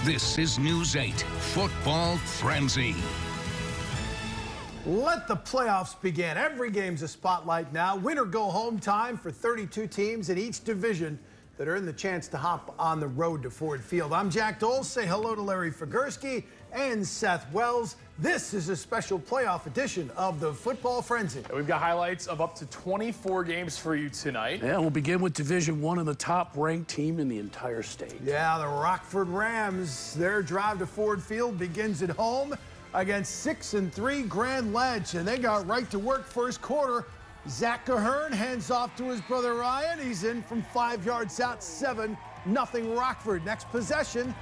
This is News 8 Football Frenzy. Let the playoffs begin. Every game's a spotlight now. Win or go home time for 32 teams in each division that earn the chance to hop on the road to Ford Field. I'm Jack Dole. Say hello to Larry Figursky and Seth Wells. This is a special playoff edition of the Football Frenzy. We've got highlights of up to 24 games for you tonight. Yeah, we'll begin with Division I and the top-ranked team in the entire state. Yeah, the Rockford Rams. Their drive to Ford Field begins at home against 6-3 Grand Ledge, and they got right to work first quarter. Zach Ahern hands off to his brother Ryan. He's in from 5 yards out, 7-0 Rockford. Next possession,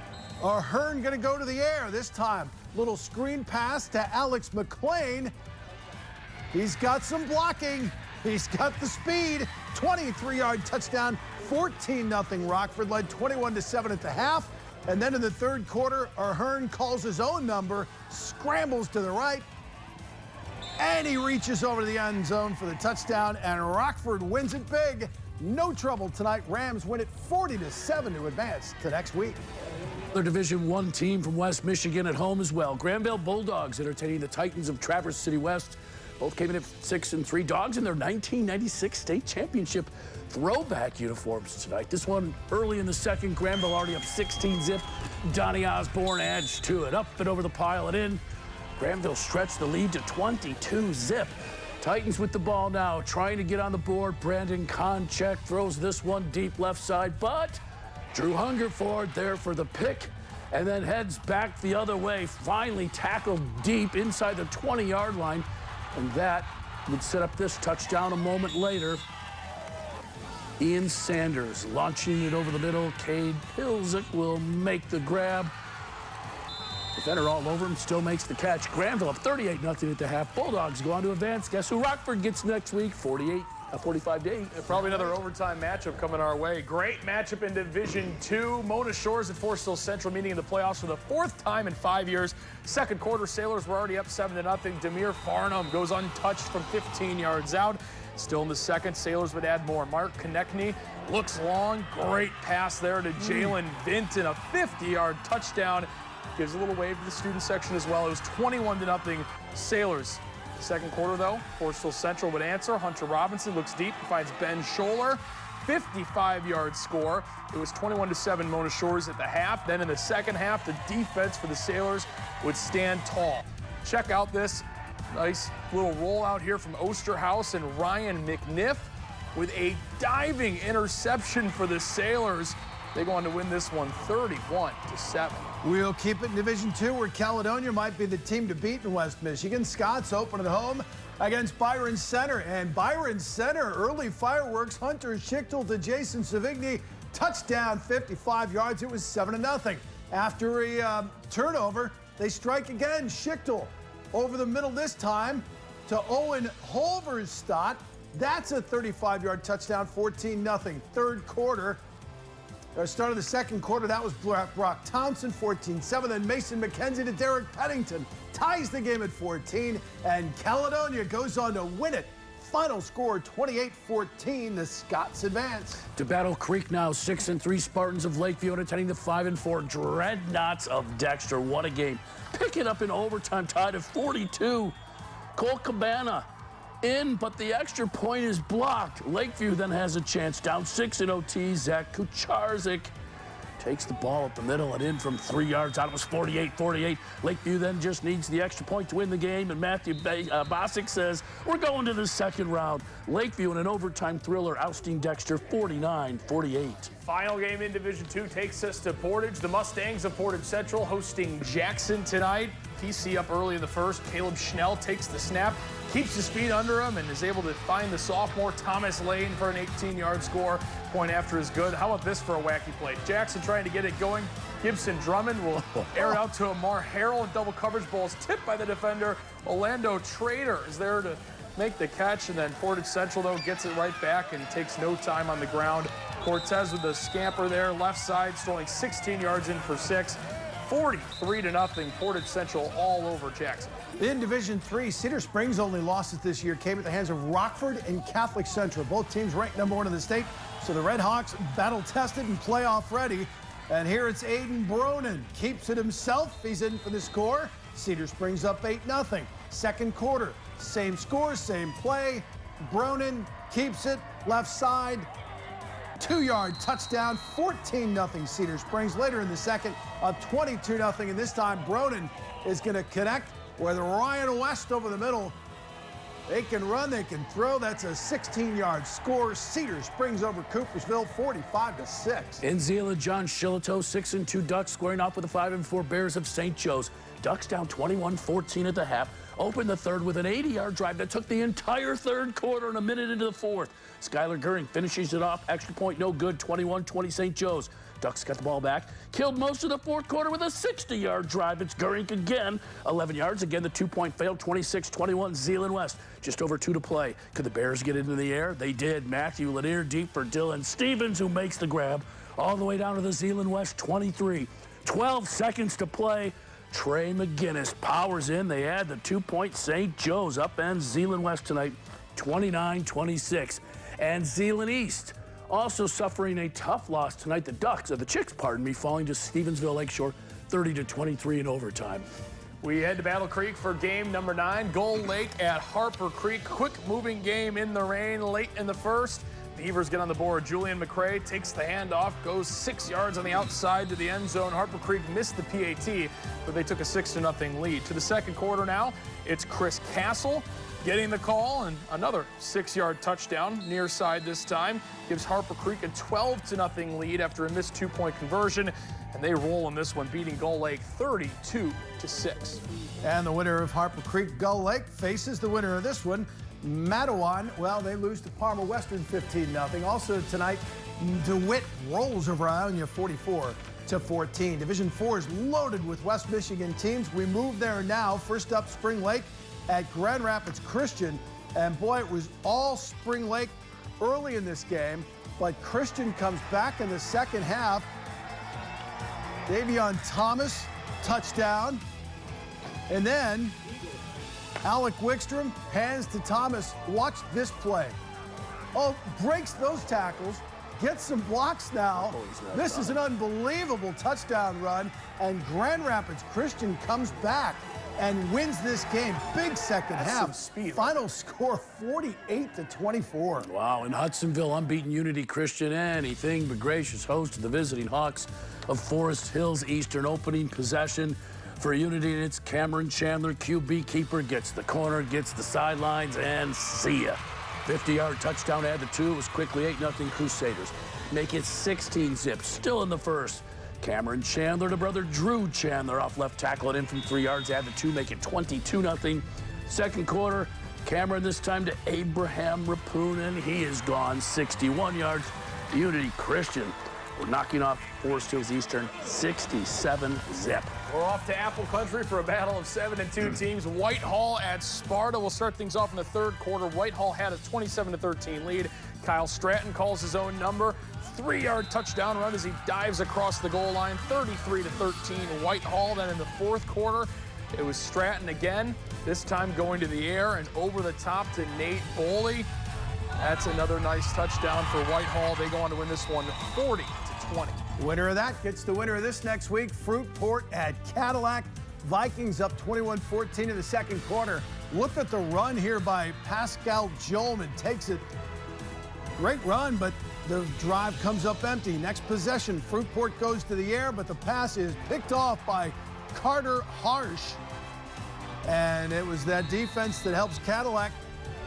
Ahern gonna go to the air this time. Little screen pass to Alex McLean. He's got some blocking. He's got the speed. 23-yard touchdown, 14-0 Rockford, led 21-7 at the half. And then in the third quarter, Ahern calls his own number, scrambles to the right, and he reaches over to the end zone for the touchdown, and Rockford wins it big. No trouble tonight. Rams win it 40-7 to advance to next week. Another Division I team from West Michigan at home as well. Granville Bulldogs entertaining the Titans of Traverse City West. Both came in at 6-3. Dogs in their 1996 state championship throwback uniforms tonight. This one early in the second. Granville already up 16-zip. Donnie Osborne adds to it. Up and over the pile and in. Granville stretched the lead to 22-zip. Titans with the ball now, trying to get on the board. Brandon Konchek throws this one deep left side, but Drew Hungerford there for the pick, and then heads back the other way. Finally tackled deep inside the 20-yard line, and that would set up this touchdown a moment later. Ian Sanders launching it over the middle. Cade Pilzik will make the grab. Defender all over him, still makes the catch. Granville up 38-0 at the half. Bulldogs go on to advance. Guess who Rockford gets next week? 45-8. Probably another overtime matchup coming our way. Great matchup in Division II. Mona Shores at Forest Hill Central meeting in the playoffs for the 4th time in 5 years. Second quarter, Sailors were already up 7-0. Demir Farnham goes untouched from 15 yards out. Still in the second, Sailors would add more. Mark Konechny looks long. Great pass there to Jalen Vinton. A 50-yard touchdown. Gives a little wave to the student section as well. It was 21-0 Sailors. Second quarter, though, Forest Hill Central would answer. Hunter Robinson looks deep, finds Ben Scholler. 55-yard score. It was 21-7 Mona Shores at the half. Then in the second half, the defense for the Sailors would stand tall. Check out this nice little rollout here from Osterhaus and Ryan McNiff with a diving interception for the Sailors. They go on to win this one 31-7. We'll keep it in Division II, where Caledonia might be the team to beat in West Michigan. Scots open at home against Byron Center. And Byron Center, early fireworks. Hunter Schichtel to Jason Savigny. Touchdown, 55 yards. It was 7-0. After a turnover, they strike again. Schichtel over the middle this time to Owen Holverstadt. That's a 35-yard touchdown, 14-0. Third quarter. Start of the second quarter, that was Brock Thompson, 14-7. Then Mason McKenzie to Derek Pennington ties the game at 14, and Caledonia goes on to win it. Final score, 28-14. The Scots advance. To Battle Creek now, 6-3 Spartans of Lakeview entertaining the 5-4 Dreadnoughts of Dexter. What a game! Pick it up in overtime, tied at 42. Cole Cabana in, but the extra point is blocked. Lakeview then has a chance. Down 6 in OT. Zach Kucharzik takes the ball up the middle and in from 3 yards out. It was 48-48. Lakeview then just needs the extra point to win the game, and Matthew Bosick says, we're going to the second round. Lakeview in an overtime thriller, ousting Dexter 49-48. Final game in Division II takes us to Portage. The Mustangs of Portage Central hosting Jackson tonight. PC up early in the first. Caleb Schnell takes the snap, keeps his feet under him, and is able to find the sophomore Thomas Lane for an 18-yard score. Point after is good. How about this for a wacky play? Jackson trying to get it going. Gibson Drummond will air it out to Amar Harrell in double coverage. Ball is tipped by the defender. Orlando Trader is there to make the catch, and then Portage Central, though, gets it right back and takes no time on the ground. Cortez with the scamper there, left side, strolling 16 yards in for 6. 43-0, Portage Central all over Jackson. In Division III, Cedar Springs' only losses this year came at the hands of Rockford and Catholic Central. Both teams ranked #1 in the state, so the Red Hawks battle-tested and playoff ready. And here it's Aiden Bronin. Keeps it himself. He's in for the score. Cedar Springs up 8-0. Second quarter, same score, same play. Bronin keeps it left side. 2-yard touchdown, 14-0 Cedar Springs. Later in the second, up 22-0. And this time, Bronin is going to connect with Ryan West over the middle. They can run, they can throw. That's a 16-yard score. Cedar Springs over Coopersville, 45-6. In Zeeland, John Shillito, 6-2 Ducks squaring off with the 5-4 Bears of St. Joe's. Ducks down 21-14 at the half. Opened the third with an 80-yard drive that took the entire third quarter and a minute into the fourth. Skylar Goering finishes it off. Extra point no good, 21-20 St. Joe's. Ducks got the ball back. Killed most of the fourth quarter with a 60-yard drive. It's Goering again. 11 yards. Again, the 2-point fail. 26-21 Zeeland West. Just over 2 to play. Could the Bears get into the air? They did. Matthew Lanier deep for Dylan Stevens, who makes the grab. All the way down to the Zeeland West 23. 12 seconds to play. Trey McGinnis powers in. They add the 2-point. St. Joe's upends Zeeland West tonight, 29-26. And Zeeland East also suffering a tough loss tonight. The Chicks, pardon me, falling to Stevensville Lakeshore, 30-23 in overtime. We head to Battle Creek for game number 9. Gull Lake at Harper Creek. Quick moving game in the rain late in the first. Beavers get on the board. Julian McCrae takes the handoff, goes 6 yards on the outside to the end zone. Harper Creek missed the PAT, but they took a 6-0 lead. To the second quarter now, it's Chris Castle getting the call, and another 6-yard touchdown near side this time. Gives Harper Creek a 12-0 lead after a missed 2-point conversion, and they roll in this one, beating Gull Lake 32-6. And the winner of Harper Creek, Gull Lake, faces the winner of this one, Matawan. Well, they lose to Parma Western 15-0. Also tonight, DeWitt rolls over Ionia 44-14. Division 4 is loaded with West Michigan teams. We move there now. First up, Spring Lake at Grand Rapids Christian. And boy, it was all Spring Lake early in this game, but Christian comes back in the second half. Davion Thomas, touchdown. And then Alec Wickstrom hands to Thomas. Watch this play. Oh, breaks those tackles, gets some blocks now. This is an unbelievable touchdown run, and Grand Rapids Christian comes back and wins this game. Big second half. Speed. Final score 48-24. Wow, in Hudsonville, unbeaten Unity Christian, anything but gracious host to the visiting Hawks of Forest Hills Eastern. Opening possession for Unity, and it's Cameron Chandler, QB keeper, gets the corner, gets the sidelines, and see ya. 50-yard touchdown, add the 2. It was quickly 8-0 Crusaders. Make it 16 zips, still in the first. Cameron Chandler to brother Drew Chandler off left tackle, it in from 3 yards, add the 2, make it 22-0. Second quarter, Cameron this time to Abraham Rapunen. He is gone 61 yards. Unity Christian, we're knocking off Forest Hills Eastern 67-zip. We're off to Apple Country for a battle of 7-2 teams. Whitehall at Sparta. We'll start things off in the third quarter. Whitehall had a 27-13 lead. Kyle Stratton calls his own number. 3-yard touchdown run as he dives across the goal line. 33-13 Whitehall. Then in the fourth quarter, it was Stratton again, this time going to the air and over the top to Nate Boley. That's another nice touchdown for Whitehall. They go on to win this one 40-20. Winner of that gets the winner of this next week, Fruitport at Cadillac. Vikings up 21-14 in the second quarter. Look at the run here by Pascal Jolman. Takes it. Great run, but the drive comes up empty. Next possession, Fruitport goes to the air, but the pass is picked off by Carter Harsh. And it was that defense that helps Cadillac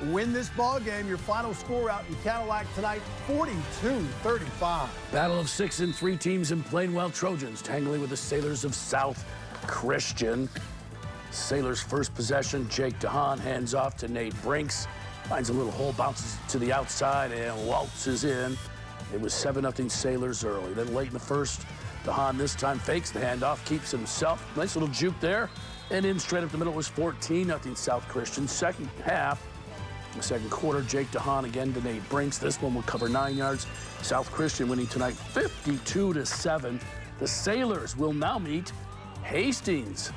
win this ball game. Your final score out in Cadillac tonight, 42-35. Battle of 6-3 teams in Plainwell. Trojans tangling with the Sailors of South Christian. Sailors' first possession, Jake DeHaan hands off to Nate Brinks. Finds a little hole, bounces to the outside, and waltzes in. It was 7-0 Sailors early. Then late in the first, DeHaan this time fakes the handoff, keeps himself. Nice little juke there. And in straight up the middle was 14-0 South Christian. Second half, in the second quarter, Jake DeHaan again to Nate Brinks. This one will cover 9 yards. South Christian winning tonight 52-7. The Sailors will now meet Hastings.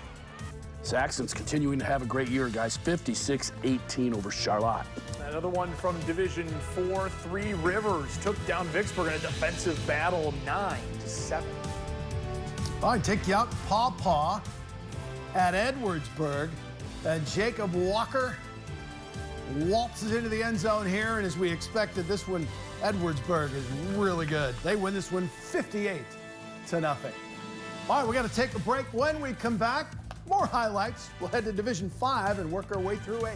Saxons continuing to have a great year, guys. 56-18 over Charlotte. Another one from Division 4, 3 Rivers took down Vicksburg in a defensive battle, 9-7. All right, take you out Paw at Edwardsburg. And Jacob Walker waltzes into the end zone here, and as we expected, this one, Edwardsburg is really good. They win this one 58-0. All right, we got to take a break. When we come back, more highlights. We'll head to Division 5 and work our way through 8.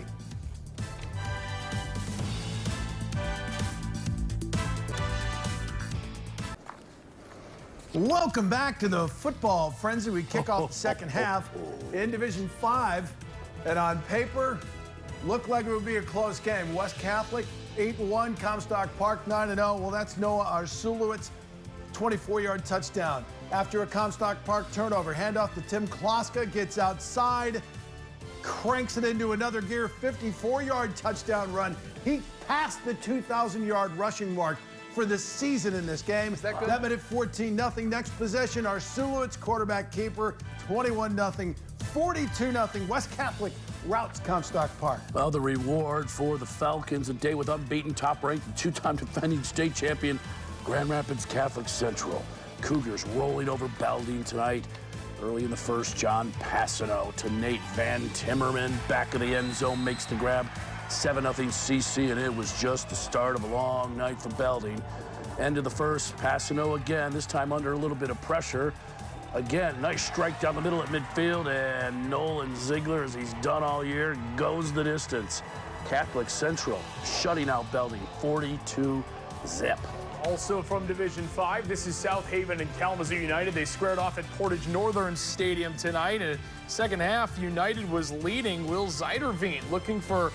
Welcome back to the football frenzy. We kick off the second half in Division 5, and on paper, looked like it would be a close game. West Catholic 8-1, Comstock Park 9-0. Well, that's Noah Arsulowicz, 24-yard touchdown. After a Comstock Park turnover, handoff to Tim Kloska, gets outside, cranks it into another gear, 54-yard touchdown run. He passed the 2,000-yard rushing mark for the season in this game. Is that good? That made it 14-0. Next possession, Arsulowicz, quarterback keeper, 21-0, 42-0. West Catholic routes Comstock Park. Well, the reward for the Falcons, a day with unbeaten, top-ranked, and two-time defending state champion Grand Rapids Catholic Central. Cougars rolling over Belding tonight. Early in the first, John Passano to Nate Van Timmerman. Back of the end zone, makes the grab. 7-0 CC, and it was just the start of a long night for Belding. End of the first, Passano again, this time under a little bit of pressure. Again, nice strike down the middle at midfield, and Nolan Ziegler, as he's done all year, goes the distance. Catholic Central shutting out Belding, 42-0. Also from Division 5, this is South Haven and Kalamazoo United. They squared off at Portage Northern Stadium tonight. In the second half, United was leading. Will Zeiderveen looking for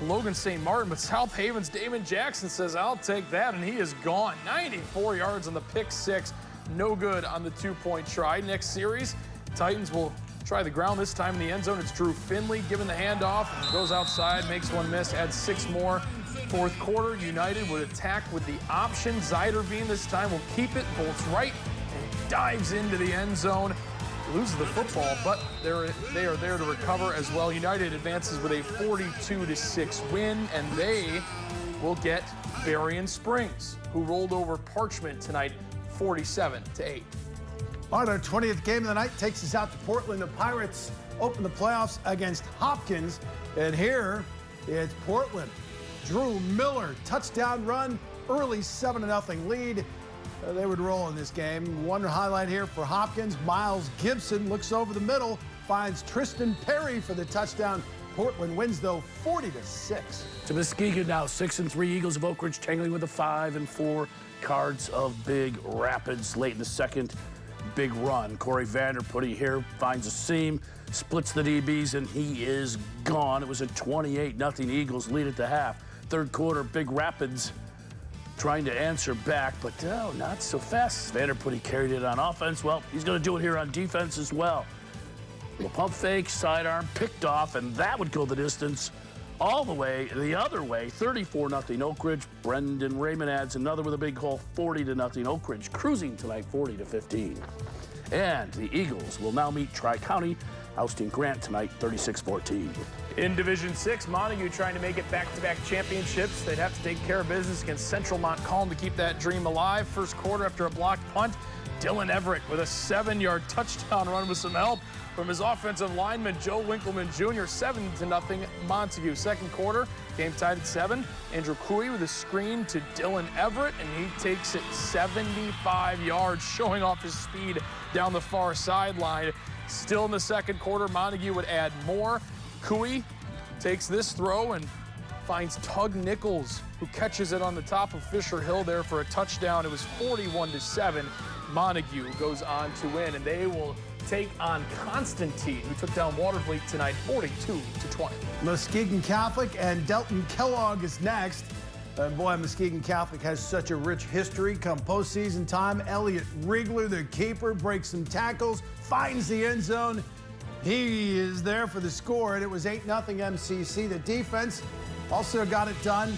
Logan St. Martin, but South Haven's Damon Jackson says, I'll take that, and he is gone. 94 yards on the pick six. No good on the two-point try. Next series, Titans will try the ground, this time in the end zone. It's Drew Finley giving the handoff, and goes outside, makes one miss, adds 6 more. Fourth quarter, United would attack with the option. Zeiderveen this time will keep it, bolts right, and dives into the end zone. Loses the football, but they are there to recover as well. United advances with a 42-6 win, and they will get Berrien Springs, who rolled over Parchment tonight, 47-8. All right, our 20th game of the night takes us out to Portland. The Pirates open the playoffs against Hopkins, and here it's Portland. Drew Miller, touchdown run, early 7-0 lead. They would roll in this game. One highlight here for Hopkins. Miles Gibson looks over the middle, finds Tristan Perry for the touchdown. Portland wins, though, 40-6. To Muskegon now, 6-3 Eagles of Oakridge tangling with the 5-4 Cards of Big Rapids. Late in the second, big run. Corey Vanderputty here finds a seam, splits the DBs, and he is gone. It was a 28-0 Eagles lead at the half. Third quarter, Big Rapids trying to answer back, but no, not so fast. Vanderputty carried it on offense. Well, he's going to do it here on defense as well. Little pump fake, sidearm, picked off, and that would go the distance all the way the other way. 34-0 Oakridge. Brendan Raymond adds another with a big hole, 40-0 Oakridge, cruising tonight 40-15. And the Eagles will now meet Tri-County, ousting Grant tonight 36-14. In Division 6, Montague trying to make it back-to-back championships. They'd have to take care of business against Central Montcalm to keep that dream alive. First quarter, after a blocked punt, Dylan Everett with a 7-yard touchdown run with some help from his offensive lineman, Joe Winkleman Jr., 7-0 Montague. Second quarter, game tied at 7. Andrew Cooey with a screen to Dylan Everett, and he takes it 75 yards, showing off his speed down the far sideline. Still in the second quarter, Montague would add more. Cooey takes this throw and finds Tug Nichols, who catches it on the top of Fisher Hill there for a touchdown. It was 41-7. Montague goes on to win, and they will take on Constantine, who took down Watervliet tonight, 42-20. Muskegon Catholic and Delton Kellogg is next. And boy, Muskegon Catholic has such a rich history. Come postseason time, Elliot Riegler, the keeper, breaks some tackles, finds the end zone. He is there for the score, and it was 8-0 MCC. The defense also got it done.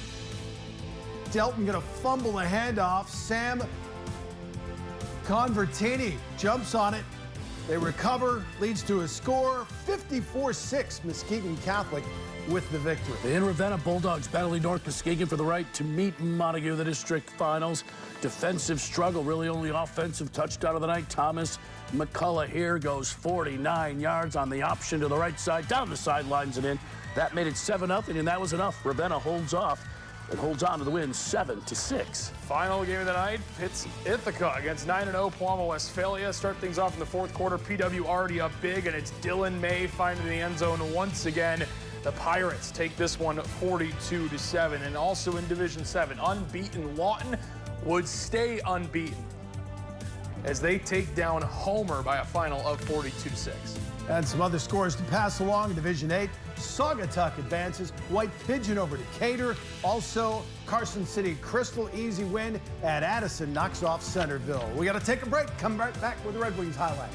Delton gonna fumble the handoff. Sam Convertini jumps on it, They recover, leads to a score, 54-6, Muskegon Catholic with the victory. In Ravenna, Bulldogs battling North Muskegon for the right to meet Montague in the district finals. Defensive struggle, really only offensive touchdown of the night. Thomas McCullough here goes 49 yards on the option to the right side, down the sidelines and in. That made it 7-0, and that was enough. Ravenna holds off and holds on to the win 7-6. Final game of the night, Pitt's Ithaca against 9-0 PEWAMO-WESTPHALIA. Start things off in the fourth quarter. PW already up big, and it's Dylan May finding the end zone once again. The Pirates take this one 42-7. And also in Division 7, unbeaten Lawton would stay unbeaten as they take down Homer by a final of 42-6. And some other scores to pass along in Division 8. Saugatuck advances. White Pigeon over Decatur. Also, Carson City Crystal, easy win. And Addison knocks off Centerville. We got to take a break. Come right back with the Red Wings highlight.